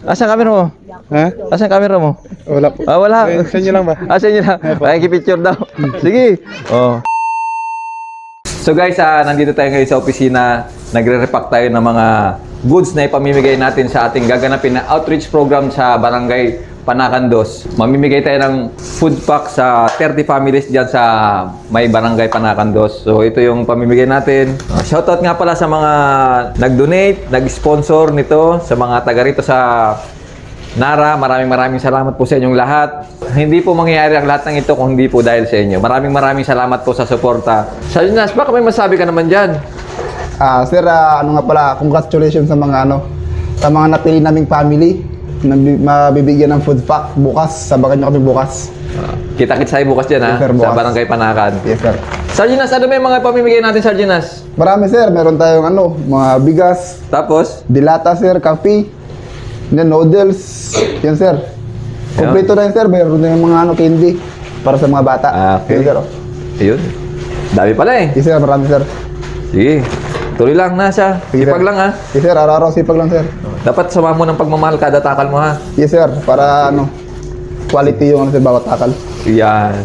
Asan camera mo? Ha? Asan camera mo? Wala po. Ah, wala. Sa inyo lang ba? Ah, sa inyo lang. Pakikipicture daw. Sige. Oh. So guys, nandito tayo ngayon sa opisina. Nagre-repack tayo ng mga goods na ipamimigay natin sa ating gaganapin na outreach program sa Barangay Panakan 2. Mamimigay tayo ng food pack sa 30 families dyan sa may Barangay Panakan 2. So ito yung pamimigay natin. Shoutout nga pala sa mga nag-donate, nag-sponsor nito, sa mga taga rito sa Nara. Maraming salamat po sa inyong lahat. Hindi po mangyayari ang lahat ng ito kung hindi po dahil sa inyo. Maraming salamat po sa suporta. Sa Jonas, baka may masabi ka naman dyan? Sir, ano nga pala, congratulations sa mga sa mga napili naming family na mabibigyan ng food pack bukas. Sabakan nyo kami bukas. Kita-kits tayo bukas dyan, Yes, sir, sa bukas. Barangay Panakan. Yes, sir. Sardinas, ano ba yung mga pamimigay natin, Sardinas? Marami, sir. Meron tayong mga bigas, Tapos, dilata, sir, coffee, then noodles. Yan, sir. Kompleto na yan, sir. Meron na yung mga candy para sa mga bata. Okay. Yes, sir. Ayun. Dami pala eh. Yes, sir. Marami, sir. Sige. Tuloy lang, nasa. Sige, Sipag sir. lang ha. Yes, sir. Araw-araw sipag lang, sir. Dapat sama mo ng pagmamahal kada takal mo ha. Yes, sir. Para quality yung sa bawat takal. Yan.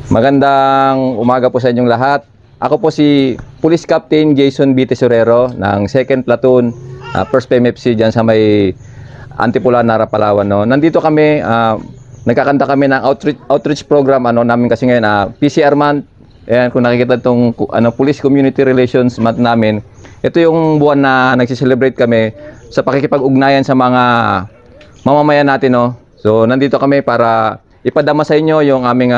Magandang umaga po sa inyong lahat. Ako po si Police Captain Jason B. Tesorero ng 2nd Platoon, 1st PMFC dyan sa may Antipolo, Nara, Palawan. No? Nandito kami, nagkakanta kami ng outreach program namin kasi ngayon, PCR month. Ayan, kung nakikita itong Police Community Relations month namin, ito yung buwan na nagsiselebrate kami sa pakikipag-ugnayan sa mga mamamayan natin. No? So nandito kami para ipadama sa inyo yung aming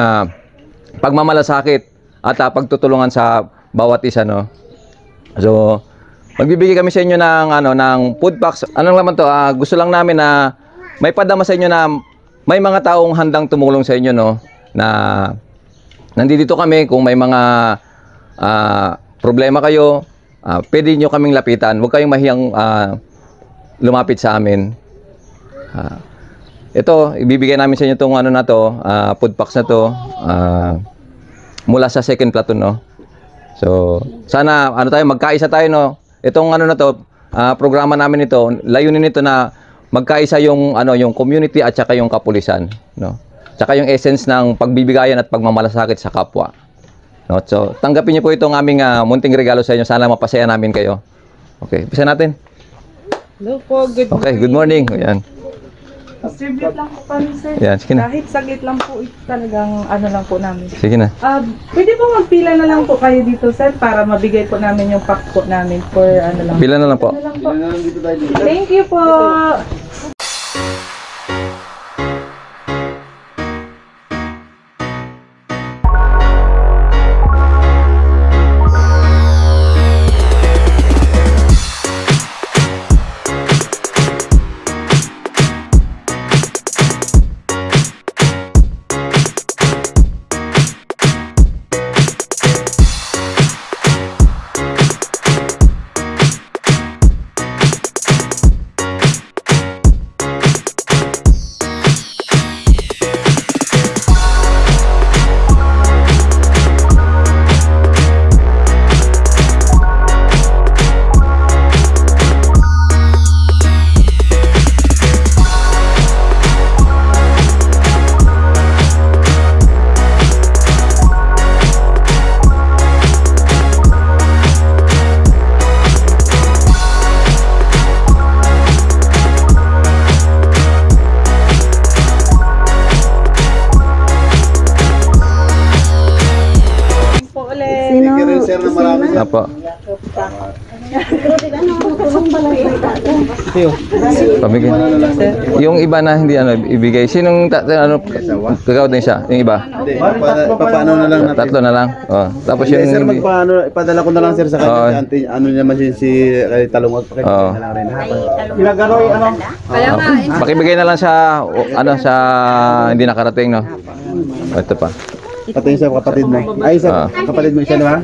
pagmamalasakit at pagtutulungan sa bawat isa, no. So magbibigay kami sa inyo ng food packs. Anong naman to? Gusto lang namin na may padama sa inyo na may mga taong handang tumulong sa inyo, no, na nandito kami kung may mga problema kayo, pwede nyo kaming lapitan. Huwag kayong mahiyang lumapit sa amin. Ito, ibibigay namin sa inyo itong food packs na to, mula sa 2nd Platoon, no. So, sana magkaisa tayo, no. Itong programa namin ito, layunin nito na magkaisa yung yung community at saka yung kapulisan, no. Saka yung essence ng pagbibigayan at pagmamalasakit sa kapwa. No? So, tanggapin niyo po itong aming munting regalo sa inyo. Sana mapasaya namin kayo. Okay, umpisa natin. Hello po, good morning. Okay, good morning. Ayan. Distribute lang po kami, sir. Yan, sige na. Kahit saglit lang po, ito talagang lang po namin. Sige na. Pwede po magpila na lang po kayo dito, sir, para mabigay po namin yung pack po namin for lang. Pila na lang po. Thank you po. Pamigay. Yung iba na hindi ano ibigay. Sinong ano kagaw din siya? Yung iba? Paano na lang natin. Tatlo na lang. Oh. Tapos Sir, yung magpaano, ipadala ko na lang sir sa Oo. kanya. Ano naman si Talungag. Oo. Na lang rin. Ilagaroy, ano? Pakibigay na lang sa ano sa hindi nakarating no. Ito pa. Pati sa kapatid mo. Ay, sa kapatid mo siya, di ba?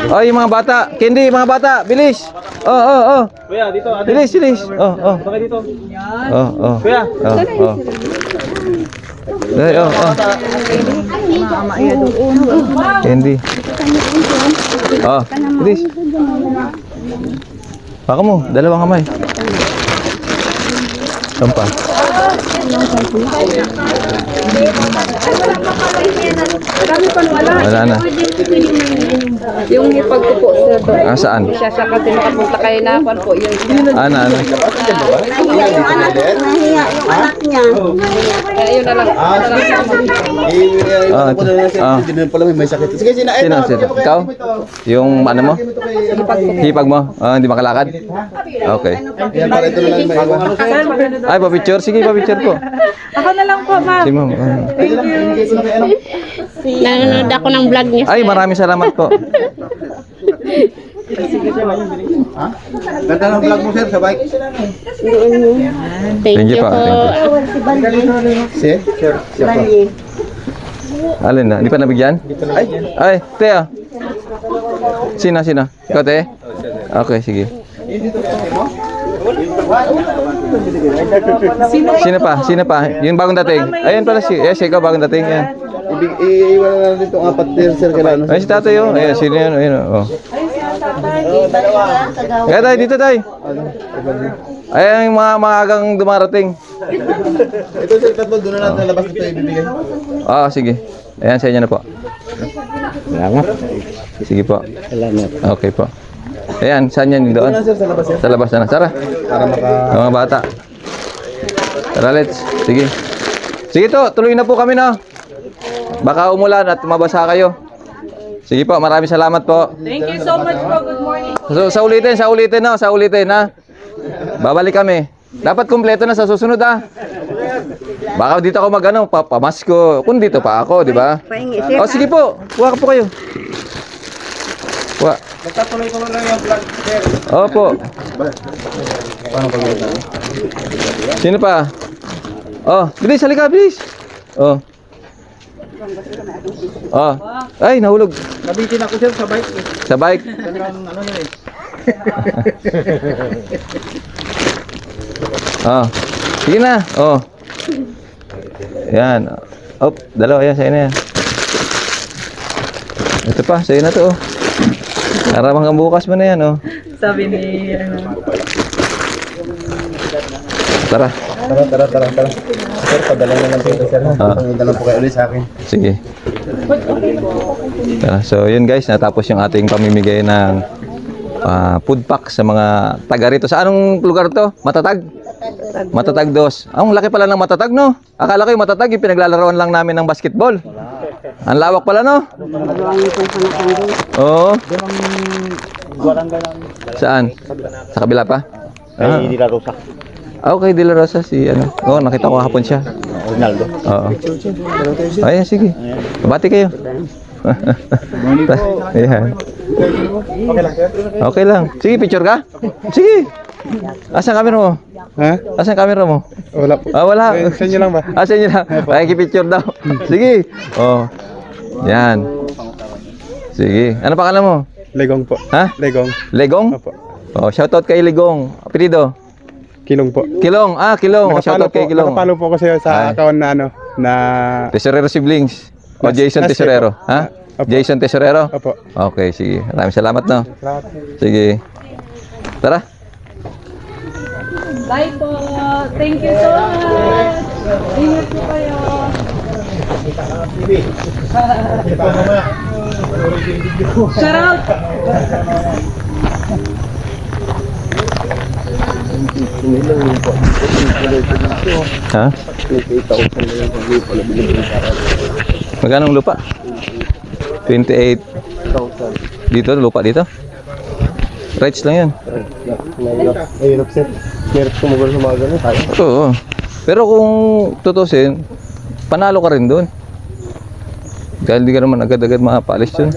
Oh, yung mga bata. Candy, mga bata, bilis. Oh. Kuya, dito. Bilis. Oh. Bakit dito? Oh. Kuya. Oh. Candy. Oh, bilis. Baka mo, dalawang kamay. Sampa. Wala na. Yung ipag ko po sir doon. Saan? Siya sa kasi makapunta kayo na pan po yun. Ano? Nahiya yung anak niya. Kaya yun na lang. Hindi na pala may sakit. Sige, Sino? Ikaw? Yung ano mo? Hipag mo? Hindi makalakad? Okay. Yan para ito na lang may iwan. Ay, pa-picture? Sige, pa-picture po. Ako na lang po, ma'am. Si ma'am. Nanonood ako ng vlog niya. Ay, maraming salamat po. Ganda ng vlog mo sir sa bike. Thank you po. Si? Sir. Alin na? Hindi pa nabigyan? Ay, Teo. Sino? Ikaw, Te? Okay, sige. Sino pa? Yung bagong dating. Ayun pala si. Yes, ikaw bagong dating. Yan. Iiwan na lang dito ang apat sir kailan. Ay, si tatay yun. Ayun, sino yun? Ayun, oh. Kaya tayo, dito tayo. Ayan yung mga maagang dumarating. Ito sir, tatlo doon na natin labas ito ibibigay. Sige. Ayan, sa inyo na po. Salamat. Sige po. Salamat. Okay po. Ayan, saan yan doon? Sir, sa labas sir. Sa labas na. Tara. Para maka... Yung mga bata. Tara, let's. Sige. Sige to, tuloy na po kami na. Baka umulan at mabasa kayo. Sige po, maraming salamat po. Thank you so much po. Good morning. So, sa ulitin ha. Babalik kami. Dapat kumpleto na sa susunod ha. Baka dito ako magano, pamasko. Kung dito pa ako, di ba? Sige po. Kuha ka po kayo. Kuha. Magtatuloy ko lang yung vlog, sir. Opo. Paano pag-uwitan? Sino pa? Bilis, halika, bilis. Ay, nahulog. Nabitin ako sir sa bike. Sa bike. Talagang ano yun eh. Sige na. Yan. Dalawa yan, sa'yo na yan. Ito pa, sa'yo na to. Para hanggang bukas mo na yan, Sabi ni, Tara. Tara. Sir, padala na lang dito sir. Padala po kayo ulit sa akin. Sige. So yun guys, natapos yung ating pamimigay ng food pack sa mga taga rito. Sa anong lugar to? Matatag? Matatag 2. Ang laki pala ng Matatag, no? Akala ko yung Matatag, yung pinaglalaroan lang namin ng basketball. Ang lawak pala, no? Oo. Saan? Sa kabila pa? Ay, di la rosa. Okay, De La Rosa si ano. Nakita ko hapon siya. Ronaldo. Oo. Ayan, sige. Bati kayo. Ayan. Okay lang sir. Okay lang. Sige, picture ka? Sige. Asan camera mo? Ha? Asan camera mo? Wala po. Wala. Sa inyo lang ba? Sa inyo lang. Pakikipicture daw. Sige. Yan. Sige. Ano pangalan mo? Legong po. Ha? Legong. Legong? Opo. Shoutout kay Legong. Apelido? Kilong po. Kilong. Kilong. Shoutout kay Kilong. Nakapalo po ko sa account na na Tesorero Siblings. O Jason Nas- Tesorero. Ha? Opo. Jason Tesorero? Opo. Okay, sige. Maraming salamat, no? Salamat. Sige. Tara. bye po. Thank you so much. Ingat po kayo. Shout out. Ha? Magkano ang lupa? 28. Dito, lupa dito? Rights lang yan. Mahirap sir. Mahirap sumugol sa mga ganun. Oo. Pero kung tutusin, panalo ka rin doon. Dahil di ka naman agad-agad makapalis yun.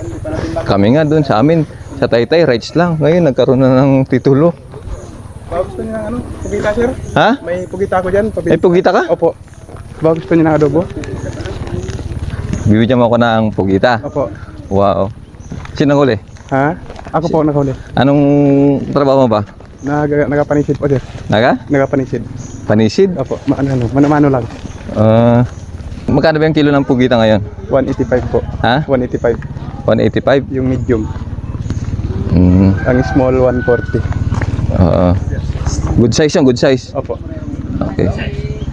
Kami nga doon sa amin, sa Taytay, rights lang. Ngayon, nagkaroon na ng titulo. Baka gusto niyo ng ano? Pugita, sir? Ha? May pugita ako dyan. May pugita ka? Opo. Baka gusto niyo ng adobo? Bibigyan mo ako ng pugita. Opo. Wow. Sino huli? Ha? Ako po nakahuli. Anong trabaho mo ba? Nagapanisid po, sir. Nagapanisid. Panisid? Opo. Mano lang. Magkano ba yung kilo ng pugita ngayon? 185 po. Ha? 185. 185? Yung medium. Mm. Ang small 140. Good size yun, good size. Opo. Okay.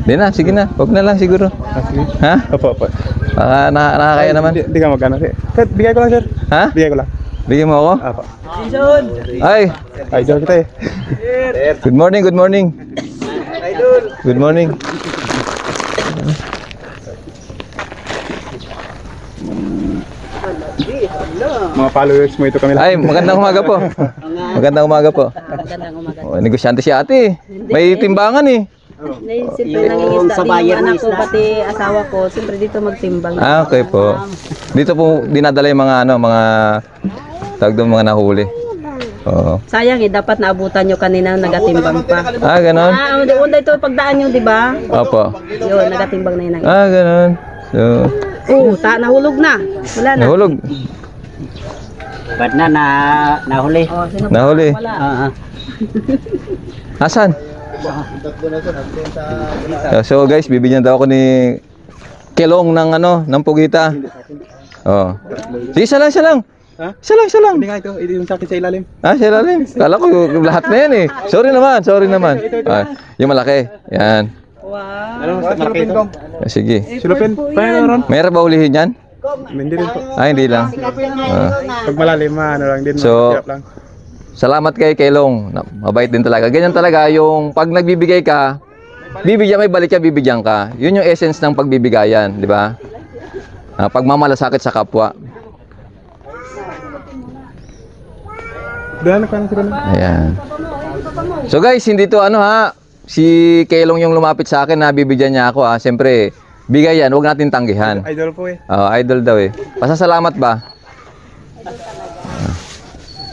Di na, sige na. Huwag na lang siguro. Sige. Ha? Opo, opo. Baka nakakaya naman. Di ka magkano, sir. Sir, bigay ko lang, sir. Ha? Bigay ko lang. Bigyan mo ako? Opo. Ay! Idol kita eh. Good morning, good morning. Good morning. Mga followers mo ito kami lang. Ay, magandang umaga po. Magandang umaga po. Magandang umaga. Oh, negosyante si ate. May timbangan eh. Siyempre nangingisda din yung anak ko, pati asawa ko. Siyempre dito magtimbang. Ah, okay po. Dito po dinadala yung mga mga tawag doon, mga nahuli. Oo. Sayang eh, dapat naabutan nyo kanina, nagatimbang pa. Ah, ganon. Unda ito pagdaan nyo, di ba? Opo. Yun, nagatimbang na yun. Ah, ganon. So, Nahulog na. Wala na. nahulog. Ba't na nahuli? Oh, sino Nahuli. wala? Asan? So guys, bibigyan daw ako ni Kelong ng ng pugita. Oh. Sige, isa lang. Ha? Isa lang. Hindi nga ito. Ito yung sakit sa ilalim. Ah, siya lang. Kala ko yung lahat na yan eh. Sorry naman. Ah, yung malaki. Yan. Wow. Ano mas malaki ito? Ah, sige. Silupin. Paano ron? Mayroon ba ulihin yan? Hindi rin po. Ah, hindi lang. Pag malalim, lang din. So, Mahirap lang. Salamat kay Kelong. Mabait din talaga. Ganyan talaga yung pag nagbibigay ka, may balik ka, bibigyan ka. Yun yung essence ng pagbibigayan, di ba? Pagmamalasakit sa kapwa. Dahil ka na sila na. Ayan. So guys, hindi to si Kelong yung lumapit sa akin na bibigyan niya ako Siyempre, bigay yan, huwag natin tanggihan. Idol po eh. Idol daw eh. Pasasalamat ba?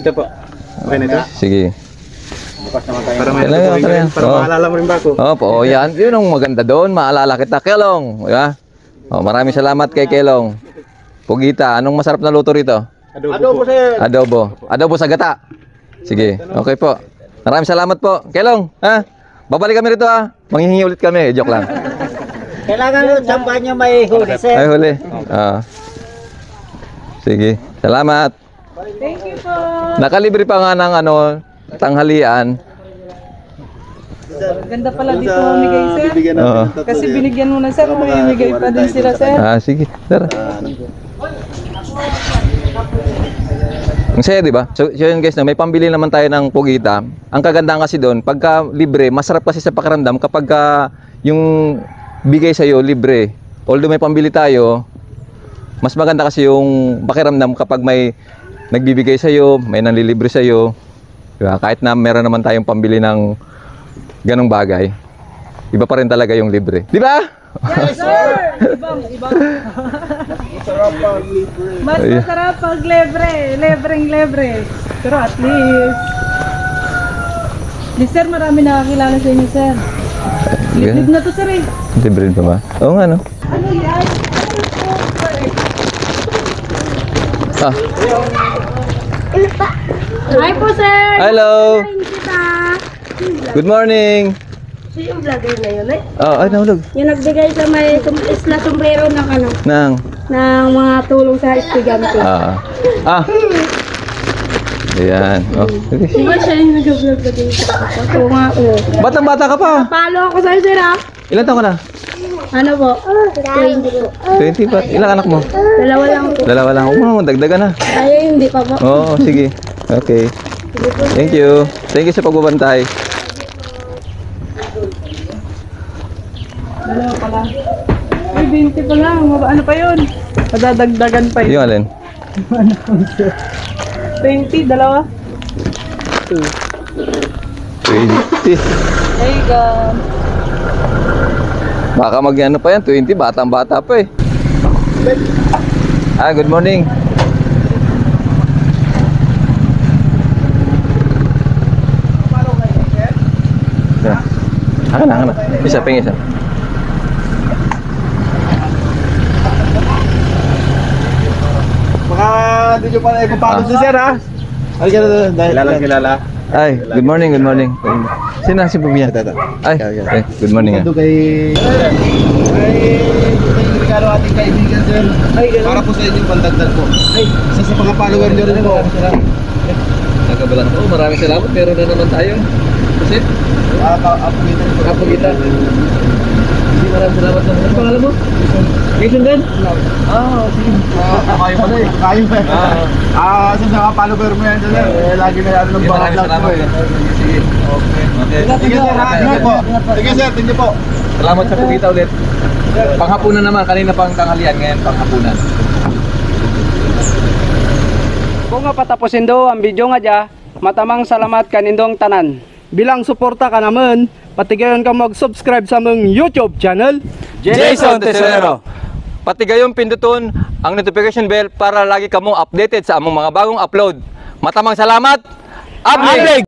Ito po. Okay na ito? Sige. Para may Kailangan, ito kailangan. para Oo. maalala mo rin ba ako? Opo, yan. Yun ang maganda doon. Maalala kita. Kelong. Diba? Maraming salamat kay Kelong. Pugita. Anong masarap na luto rito? Adobo po. Adobo. Adobo sa gata. Sige. Okay po. Maraming salamat po. Kelong. Babalik kami rito Manghihingi ulit kami. Joke lang. Kailangan sa banyo may huli, sir. Ay, huli. Sige. Salamat. Thank you po. Nakalibre pa nga ng tanghalian. Ganda pala dito mamigay, sir. Oo. Kasi binigyan mo na, sir. Mamimigay pa din sila, sir. Sige. Tara. Ang saya, di ba? So yun guys, may pambili naman tayo ng pugita. Ang kagandahan kasi doon, pagka libre, masarap kasi sa pakiramdam kapag yung bigay sa'yo libre. Although may pambili tayo, mas maganda kasi yung pakiramdam kapag may nagbibigay sa'yo, may nanlilibre sa'yo. Diba? Kahit na meron naman tayong pambili ng ganong bagay, iba pa rin talaga yung libre. Di ba? Yes, sir! Ibang. Mas masarap pag libre. Libreng. Pero at least, sir, marami nakakilala sa inyo, sir. Liblib na to, sir eh. Libre pa ba? Oo nga, no? Ano yan? Hi po, sir! Hello! Good morning! So yung vlogger na yun Ay, nahulog. yung nagbigay sa may isla sombrero ng ng mga tulong sa estudyante. Ayan. Sige. Di ba siya yung nag-vlog na din sa ako? Oo nga. Batang-bata ka pa. Follow ako sa'yo, sir ha? Ilan taon ka na? Ano po? 20 po. 20 pa. Ilang anak mo? Dalawa lang po. Dalawa lang. Dagdagan na. Ay, hindi pa po. Oo, sige. Okay. Thank you. Thank you sa pagbabantay. Dalawa pala. Ay, 20 pa lang. Ano pa yun? Madadagdagan pa yun. Yung alin? 20, dalawa. 20. There you go. Baka mag-ano pa yan, 20, batang-bata pa eh. Good morning. Akan na. Isa, pingin isa. Baka hindi nyo pala ipapalo si sir ha. Ay, kilala. Ay, good morning. Sino si Pumiya? Ay, good morning. Ito kay... Ay, regalo ating kaibigan sir. Para po sa inyong pandagdag po. Isa sa mga follower nyo rin po. Nagabalan ko, maraming salamat. Meron na naman tayo. Kasi, apo kita. Maraming salamat naman. Ano pangalan mo? Jason din? Sige. Kayo pala eh. Kayo pa eh. Sa mga follower mo yan sir. Lagi na yan ng Maraming salamat. Sige. Okay. Sige sir ha. Sige po. Sige sir, tingin po. Salamat sa pugita ulit. Panghapunan naman, kanina pang tanghalian, ngayon panghapunan. Kung nga patapusin do ang video nga dya, matamang salamat kanindong tanan. Bilang suporta ka naman, patigayon ka mag-subscribe sa mong YouTube channel, Jason Tesorero. Pati gayong pinduton ang notification bell para lagi kamo updated sa among mga bagong upload. Matamang salamat. Ablig!